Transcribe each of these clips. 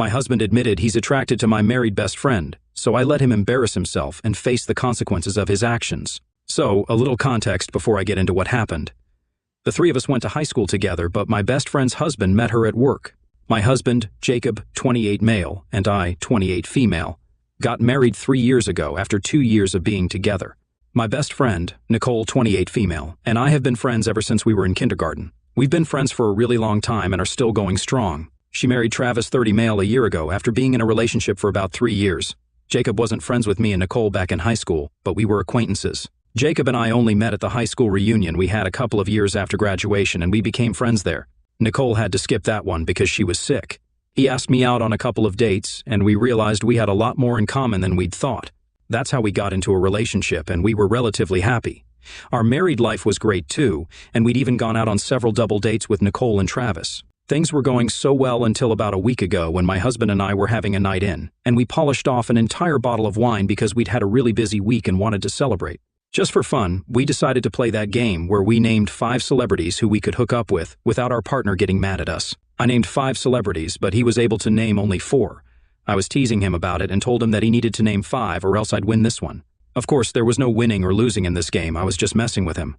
My husband admitted he's attracted to my married best friend, so I let him embarrass himself and face the consequences of his actions. So, a little context before I get into what happened. The three of us went to high school together, but my best friend's husband met her at work. My husband, Jacob, 28 male, and I, 28 female, got married 3 years ago after 2 years of being together. My best friend, Nicole, 28 female, and I have been friends ever since we were in kindergarten. We've been friends for a really long time and are still going strong. She married Travis, 30 male, a year ago after being in a relationship for about 3 years. Jacob wasn't friends with me and Nicole back in high school, but we were acquaintances. Jacob and I only met at the high school reunion we had a couple of years after graduation, and we became friends there. Nicole had to skip that one because she was sick. He asked me out on a couple of dates, and we realized we had a lot more in common than we'd thought. That's how we got into a relationship, and we were relatively happy. Our married life was great too, and we'd even gone out on several double dates with Nicole and Travis. Things were going so well until about a week ago when my husband and I were having a night in, and we polished off an entire bottle of wine because we'd had a really busy week and wanted to celebrate. Just for fun, we decided to play that game where we named 5 celebrities who we could hook up with without our partner getting mad at us. I named 5 celebrities, but he was able to name only 4. I was teasing him about it and told him that he needed to name 5 or else I'd win this one. Of course, there was no winning or losing in this game, I was just messing with him.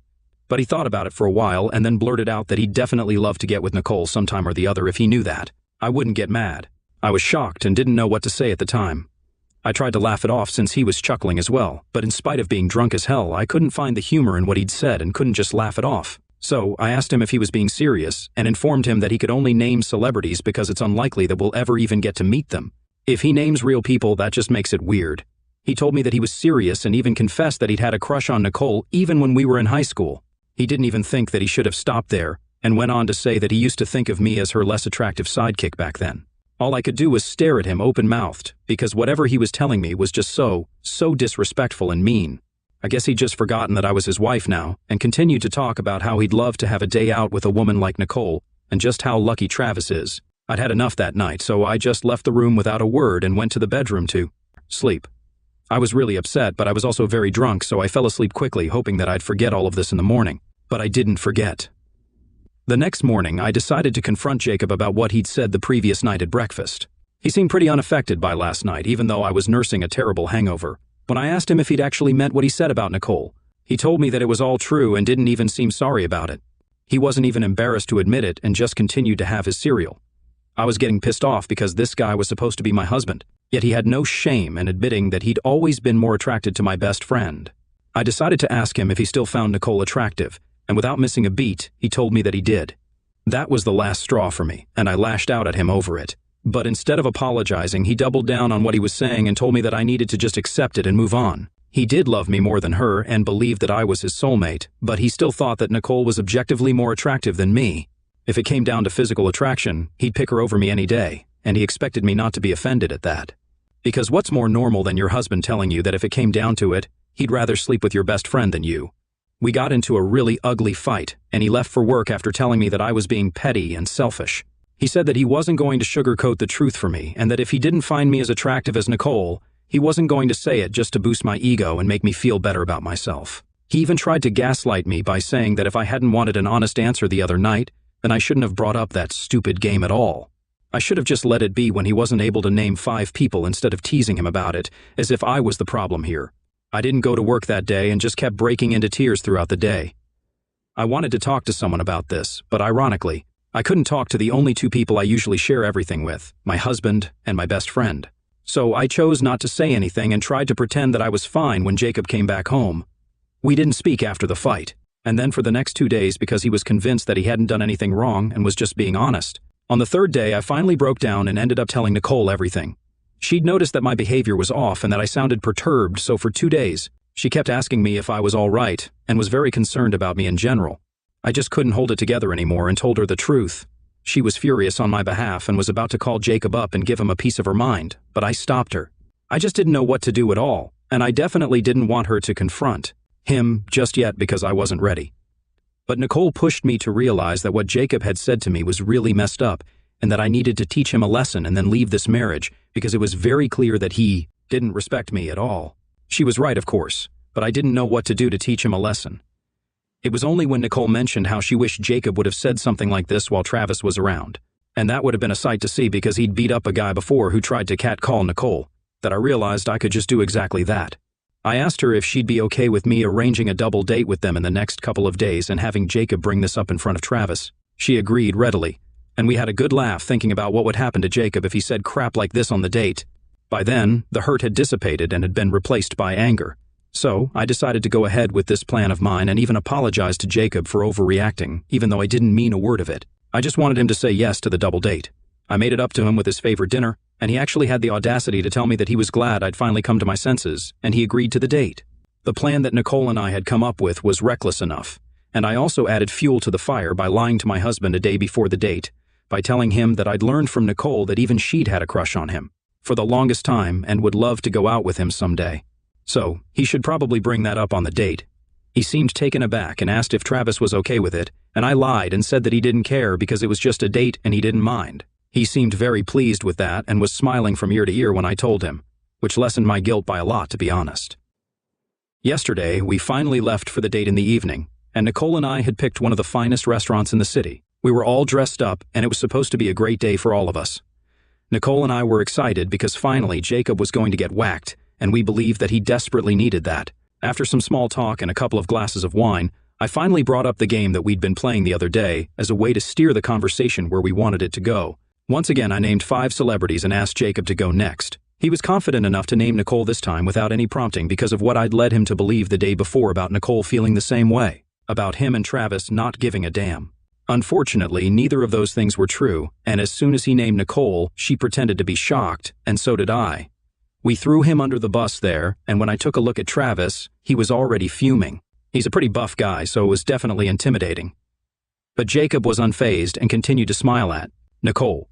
But he thought about it for a while and then blurted out that he'd definitely love to get with Nicole sometime or the other if he knew that. I wouldn't get mad. I was shocked and didn't know what to say at the time. I tried to laugh it off since he was chuckling as well, but in spite of being drunk as hell, I couldn't find the humor in what he'd said and couldn't just laugh it off. So I asked him if he was being serious and informed him that he could only name celebrities because it's unlikely that we'll ever even get to meet them. If he names real people, that just makes it weird. He told me that he was serious and even confessed that he'd had a crush on Nicole even when we were in high school. He didn't even think that he should have stopped there and went on to say that he used to think of me as her less attractive sidekick back then. All I could do was stare at him open-mouthed because whatever he was telling me was just so disrespectful and mean. I guess he'd just forgotten that I was his wife now and continued to talk about how he'd love to have a day out with a woman like Nicole and just how lucky Travis is. I'd had enough that night, so I just left the room without a word and went to the bedroom to sleep. I was really upset, but I was also very drunk, so I fell asleep quickly, hoping that I'd forget all of this in the morning. But I didn't forget. The next morning, I decided to confront Jacob about what he'd said the previous night at breakfast. He seemed pretty unaffected by last night, even though I was nursing a terrible hangover. When I asked him if he'd actually meant what he said about Nicole, he told me that it was all true and didn't even seem sorry about it. He wasn't even embarrassed to admit it and just continued to have his cereal. I was getting pissed off because this guy was supposed to be my husband, yet he had no shame in admitting that he'd always been more attracted to my best friend. I decided to ask him if he still found Nicole attractive, and without missing a beat, he told me that he did. That was the last straw for me, and I lashed out at him over it. But instead of apologizing, he doubled down on what he was saying and told me that I needed to just accept it and move on. He did love me more than her and believed that I was his soulmate, but he still thought that Nicole was objectively more attractive than me. If it came down to physical attraction, he'd pick her over me any day, and he expected me not to be offended at that. Because what's more normal than your husband telling you that if it came down to it, he'd rather sleep with your best friend than you? We got into a really ugly fight, and he left for work after telling me that I was being petty and selfish. He said that he wasn't going to sugarcoat the truth for me, and that if he didn't find me as attractive as Nicole, he wasn't going to say it just to boost my ego and make me feel better about myself. He even tried to gaslight me by saying that if I hadn't wanted an honest answer the other night, then I shouldn't have brought up that stupid game at all. I should have just let it be when he wasn't able to name 5 people instead of teasing him about it, as if I was the problem here. I didn't go to work that day and just kept breaking into tears throughout the day. I wanted to talk to someone about this, but ironically, I couldn't talk to the only 2 people I usually share everything with, my husband and my best friend. So I chose not to say anything and tried to pretend that I was fine when Jacob came back home. We didn't speak after the fight, and then for the next 2 days because he was convinced that he hadn't done anything wrong and was just being honest. On the 3rd day, I finally broke down and ended up telling Nicole everything. She'd noticed that my behavior was off and that I sounded perturbed, so for 2 days, she kept asking me if I was all right and was very concerned about me in general. I just couldn't hold it together anymore and told her the truth. She was furious on my behalf and was about to call Jacob up and give him a piece of her mind, but I stopped her. I just didn't know what to do at all, and I definitely didn't want her to confront him just yet because I wasn't ready. But Nicole pushed me to realize that what Jacob had said to me was really messed up and that I needed to teach him a lesson and then leave this marriage because it was very clear that he didn't respect me at all. She was right, of course, but I didn't know what to do to teach him a lesson. It was only when Nicole mentioned how she wished Jacob would have said something like this while Travis was around. And that would have been a sight to see because he'd beat up a guy before who tried to catcall Nicole, that I realized I could just do exactly that. I asked her if she'd be okay with me arranging a double date with them in the next couple of days and having Jacob bring this up in front of Travis. She agreed readily, and we had a good laugh thinking about what would happen to Jacob if he said crap like this on the date. By then, the hurt had dissipated and had been replaced by anger. So, I decided to go ahead with this plan of mine and even apologize to Jacob for overreacting, even though I didn't mean a word of it. I just wanted him to say yes to the double date. I made it up to him with his favorite dinner, and he actually had the audacity to tell me that he was glad I'd finally come to my senses, and he agreed to the date. The plan that Nicole and I had come up with was reckless enough, and I also added fuel to the fire by lying to my husband a day before the date, by telling him that I'd learned from Nicole that even she'd had a crush on him for the longest time and would love to go out with him someday. So, he should probably bring that up on the date. He seemed taken aback and asked if Travis was okay with it, and I lied and said that he didn't care because it was just a date and he didn't mind. He seemed very pleased with that and was smiling from ear to ear when I told him, which lessened my guilt by a lot, to be honest. Yesterday, we finally left for the date in the evening, and Nicole and I had picked one of the finest restaurants in the city. We were all dressed up, and it was supposed to be a great day for all of us. Nicole and I were excited because finally Jacob was going to get whacked, and we believed that he desperately needed that. After some small talk and a couple of glasses of wine, I finally brought up the game that we'd been playing the other day as a way to steer the conversation where we wanted it to go. Once again, I named 5 celebrities and asked Jacob to go next. He was confident enough to name Nicole this time without any prompting because of what I'd led him to believe the day before about Nicole feeling the same way, about him and Travis not giving a damn. Unfortunately, neither of those things were true, and as soon as he named Nicole, she pretended to be shocked, and so did I. We threw him under the bus there, and when I took a look at Travis, he was already fuming. He's a pretty buff guy, so it was definitely intimidating. But Jacob was unfazed and continued to smile at Nicole.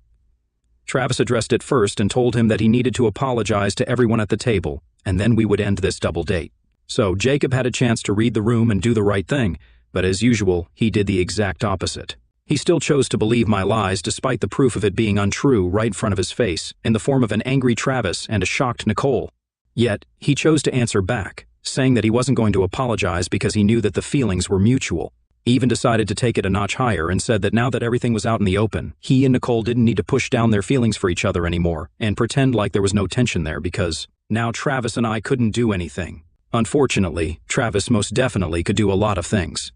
Travis addressed it first and told him that he needed to apologize to everyone at the table, and then we would end this double date. So Jacob had a chance to read the room and do the right thing, but as usual, he did the exact opposite. He still chose to believe my lies despite the proof of it being untrue right in front of his face, in the form of an angry Travis and a shocked Nicole. Yet, he chose to answer back, saying that he wasn't going to apologize because he knew that the feelings were mutual. He even decided to take it a notch higher and said that now that everything was out in the open, he and Nicole didn't need to push down their feelings for each other anymore and pretend like there was no tension there because now Travis and I couldn't do anything. Unfortunately, Travis most definitely could do a lot of things.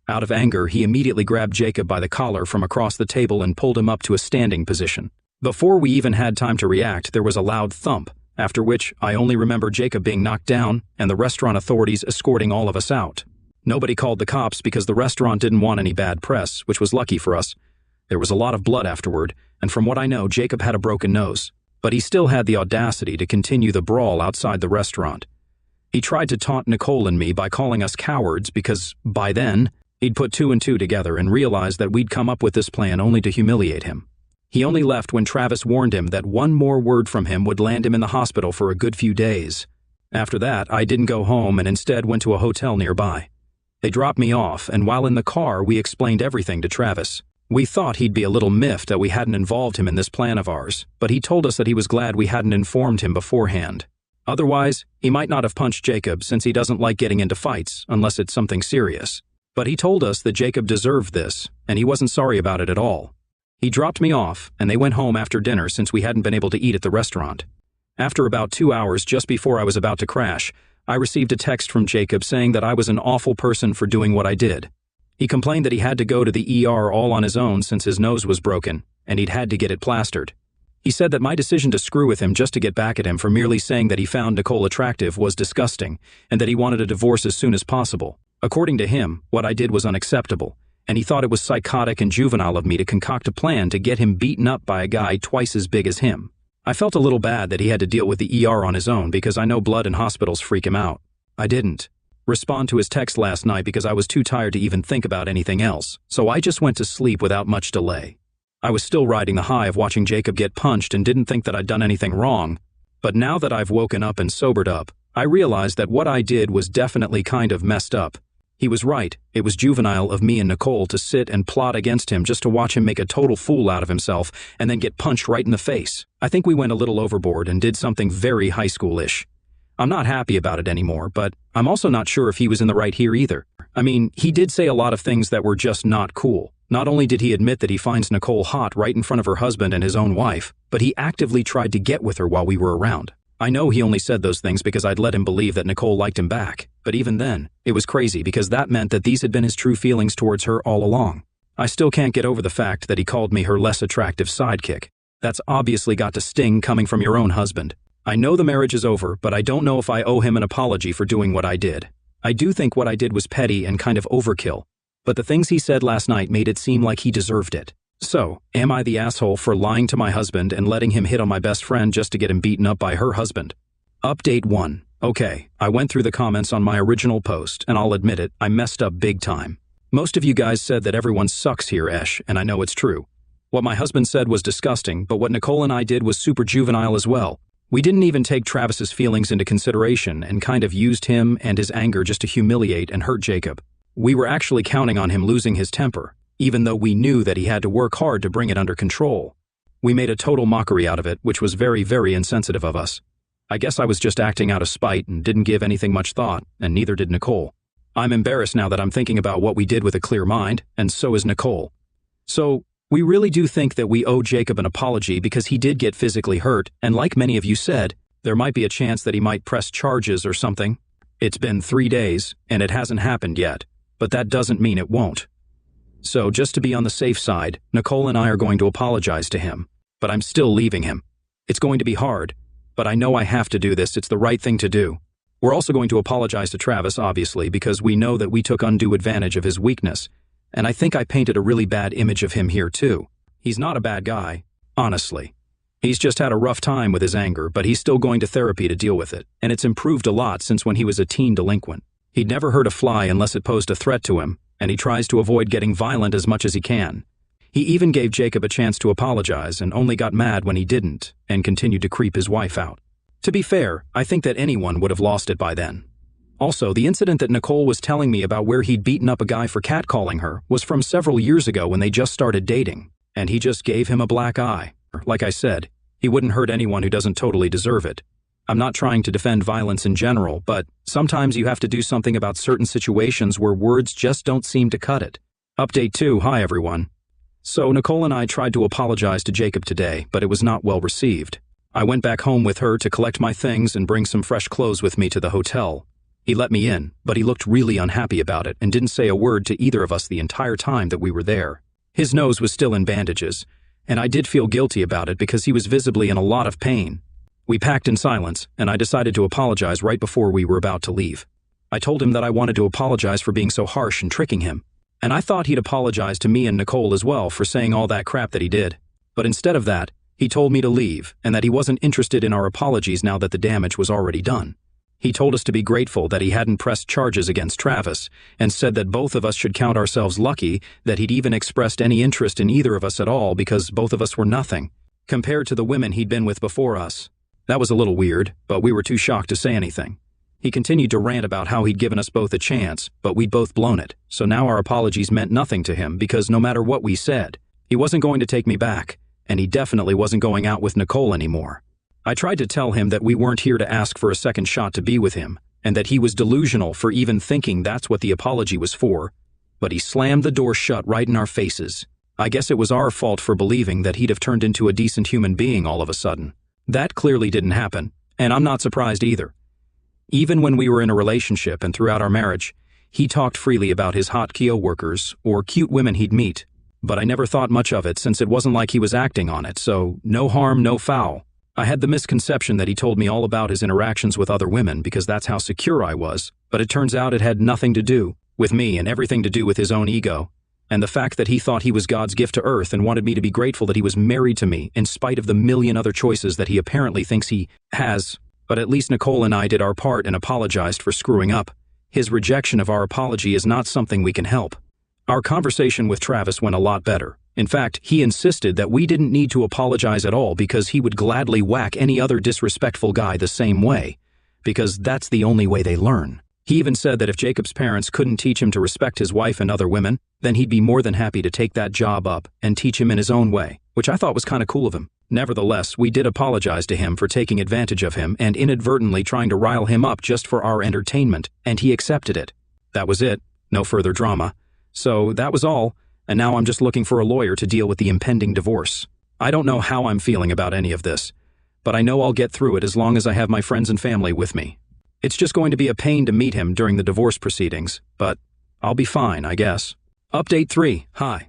Out of anger, he immediately grabbed Jacob by the collar from across the table and pulled him up to a standing position. Before we even had time to react, there was a loud thump, after which I only remember Jacob being knocked down and the restaurant authorities escorting all of us out. Nobody called the cops because the restaurant didn't want any bad press, which was lucky for us. There was a lot of blood afterward, and from what I know, Jacob had a broken nose. But he still had the audacity to continue the brawl outside the restaurant. He tried to taunt Nicole and me by calling us cowards because, by then, he'd put 2 and 2 together and realized that we'd come up with this plan only to humiliate him. He only left when Travis warned him that one more word from him would land him in the hospital for a good few days. After that, I didn't go home and instead went to a hotel nearby. They dropped me off, and while in the car, we explained everything to Travis. We thought he'd be a little miffed that we hadn't involved him in this plan of ours, but he told us that he was glad we hadn't informed him beforehand. Otherwise, he might not have punched Jacob since he doesn't like getting into fights unless it's something serious. But he told us that Jacob deserved this, and he wasn't sorry about it at all. He dropped me off, and they went home after dinner since we hadn't been able to eat at the restaurant. After about 2 hours just before I was about to crash, I received a text from Jacob saying that I was an awful person for doing what I did. He complained that he had to go to the ER all on his own since his nose was broken, and he'd had to get it plastered. He said that my decision to screw with him just to get back at him for merely saying that he found Nicole attractive was disgusting, and that he wanted a divorce as soon as possible. According to him, what I did was unacceptable, and he thought it was psychotic and juvenile of me to concoct a plan to get him beaten up by a guy twice as big as him. I felt a little bad that he had to deal with the ER on his own because I know blood in hospitals freak him out. I didn't respond to his text last night because I was too tired to even think about anything else, so I just went to sleep without much delay. I was still riding the high of watching Jacob get punched and didn't think that I'd done anything wrong, but now that I've woken up and sobered up, I realized that what I did was definitely kind of messed up. He was right. It was juvenile of me and Nicole to sit and plot against him just to watch him make a total fool out of himself and then get punched right in the face. I think we went a little overboard and did something very high school-ish. I'm not happy about it anymore, but I'm also not sure if he was in the right here either. I mean, he did say a lot of things that were just not cool. Not only did he admit that he finds Nicole hot right in front of her husband and his own wife, but he actively tried to get with her while we were around. I know he only said those things because I'd let him believe that Nicole liked him back, but even then, it was crazy because that meant that these had been his true feelings towards her all along. I still can't get over the fact that he called me her less attractive sidekick. That's obviously got to sting coming from your own husband. I know the marriage is over, but I don't know if I owe him an apology for doing what I did. I do think what I did was petty and kind of overkill, but the things he said last night made it seem like he deserved it. So, am I the asshole for lying to my husband and letting him hit on my best friend just to get him beaten up by her husband? Update 1. Okay, I went through the comments on my original post, and I'll admit it, I messed up big time. Most of you guys said that everyone sucks here, and I know it's true. What my husband said was disgusting, but what Nicole and I did was super juvenile as well. We didn't even take Travis's feelings into consideration and kind of used him and his anger just to humiliate and hurt Jacob. We were actually counting on him losing his temper, even though we knew that he had to work hard to bring it under control. We made a total mockery out of it, which was very, very insensitive of us. I guess I was just acting out of spite and didn't give anything much thought, and neither did Nicole. I'm embarrassed now that I'm thinking about what we did with a clear mind, and so is Nicole. So, we really do think that we owe Jacob an apology because he did get physically hurt, and like many of you said, there might be a chance that he might press charges or something. It's been 3 days, and it hasn't happened yet, but that doesn't mean it won't. So just to be on the safe side, Nicole and I are going to apologize to him, but I'm still leaving him. It's going to be hard, but I know I have to do this. It's the right thing to do. We're also going to apologize to Travis, obviously, because we know that we took undue advantage of his weakness, and I think I painted a really bad image of him here too. He's not a bad guy, honestly. He's just had a rough time with his anger, but he's still going to therapy to deal with it, and it's improved a lot since when he was a teen delinquent. He'd never hurt a fly unless it posed a threat to him, and he tries to avoid getting violent as much as he can. He even gave Jacob a chance to apologize and only got mad when he didn't, and continued to creep his wife out. To be fair, I think that anyone would have lost it by then. Also, the incident that Nicole was telling me about where he'd beaten up a guy for catcalling her was from several years ago when they just started dating, and he just gave him a black eye. Like I said, he wouldn't hurt anyone who doesn't totally deserve it. I'm not trying to defend violence in general, but sometimes you have to do something about certain situations where words just don't seem to cut it. Update 2. Hi everyone. So Nicole and I tried to apologize to Jacob today, but it was not well received. I went back home with her to collect my things and bring some fresh clothes with me to the hotel. He let me in, but he looked really unhappy about it and didn't say a word to either of us the entire time that we were there. His nose was still in bandages, and I did feel guilty about it because he was visibly in a lot of pain. We packed in silence, and I decided to apologize right before we were about to leave. I told him that I wanted to apologize for being so harsh and tricking him, and I thought he'd apologize to me and Nicole as well for saying all that crap that he did. But instead of that, he told me to leave and that he wasn't interested in our apologies now that the damage was already done. He told us to be grateful that he hadn't pressed charges against Travis and said that both of us should count ourselves lucky that he'd even expressed any interest in either of us at all because both of us were nothing compared to the women he'd been with before us. That was a little weird, but we were too shocked to say anything. He continued to rant about how he'd given us both a chance, but we'd both blown it, so now our apologies meant nothing to him because no matter what we said, he wasn't going to take me back, and he definitely wasn't going out with Nicole anymore. I tried to tell him that we weren't here to ask for a second shot to be with him, and that he was delusional for even thinking that's what the apology was for, but he slammed the door shut right in our faces. I guess it was our fault for believing that he'd have turned into a decent human being all of a sudden. That clearly didn't happen, and I'm not surprised either. Even when we were in a relationship and throughout our marriage, he talked freely about his hot co-workers or cute women he'd meet, but I never thought much of it since it wasn't like he was acting on it, so no harm, no foul. I had the misconception that he told me all about his interactions with other women because that's how secure I was, but it turns out it had nothing to do with me and everything to do with his own ego, and the fact that he thought he was God's gift to earth and wanted me to be grateful that he was married to me in spite of the million other choices that he apparently thinks he has. But at least Nicole and I did our part and apologized for screwing up. His rejection of our apology is not something we can help. Our conversation with Travis went a lot better. In fact, he insisted that we didn't need to apologize at all because he would gladly whack any other disrespectful guy the same way, because that's the only way they learn. He even said that if Jacob's parents couldn't teach him to respect his wife and other women, then he'd be more than happy to take that job up and teach him in his own way, which I thought was kind of cool of him. Nevertheless, we did apologize to him for taking advantage of him and inadvertently trying to rile him up just for our entertainment, and he accepted it. That was it. No further drama. So that was all. and now I'm just looking for a lawyer to deal with the impending divorce. I don't know how I'm feeling about any of this, but I know I'll get through it as long as I have my friends and family with me. It's just going to be a pain to meet him during the divorce proceedings, but I'll be fine, I guess. Update 3. Hi.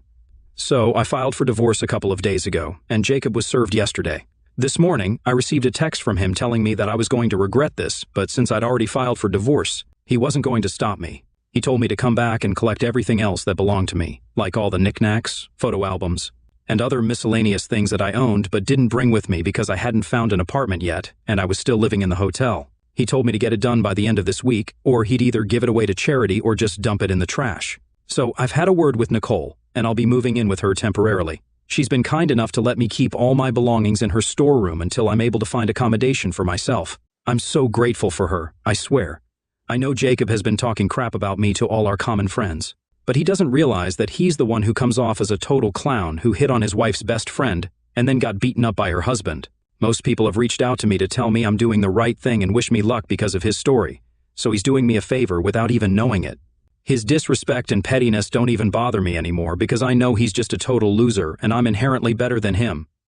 So, I filed for divorce a couple of days ago, and Jacob was served yesterday. This morning, I received a text from him telling me that I was going to regret this, but since I'd already filed for divorce, he wasn't going to stop me. He told me to come back and collect everything else that belonged to me, like all the knickknacks, photo albums, and other miscellaneous things that I owned but didn't bring with me because I hadn't found an apartment yet, and I was still living in the hotel. He told me to get it done by the end of this week, or he'd either give it away to charity or just dump it in the trash. So I've had a word with Nicole, and I'll be moving in with her temporarily. She's been kind enough to let me keep all my belongings in her storeroom until I'm able to find accommodation for myself. I'm so grateful for her, I swear. I know Jacob has been talking crap about me to all our common friends, but he doesn't realize that he's the one who comes off as a total clown who hit on his wife's best friend and then got beaten up by her husband. Most people have reached out to me to tell me I'm doing the right thing and wish me luck because of his story, so he's doing me a favor without even knowing it. His disrespect and pettiness don't even bother me anymore because I know he's just a total loser and I'm inherently better than him.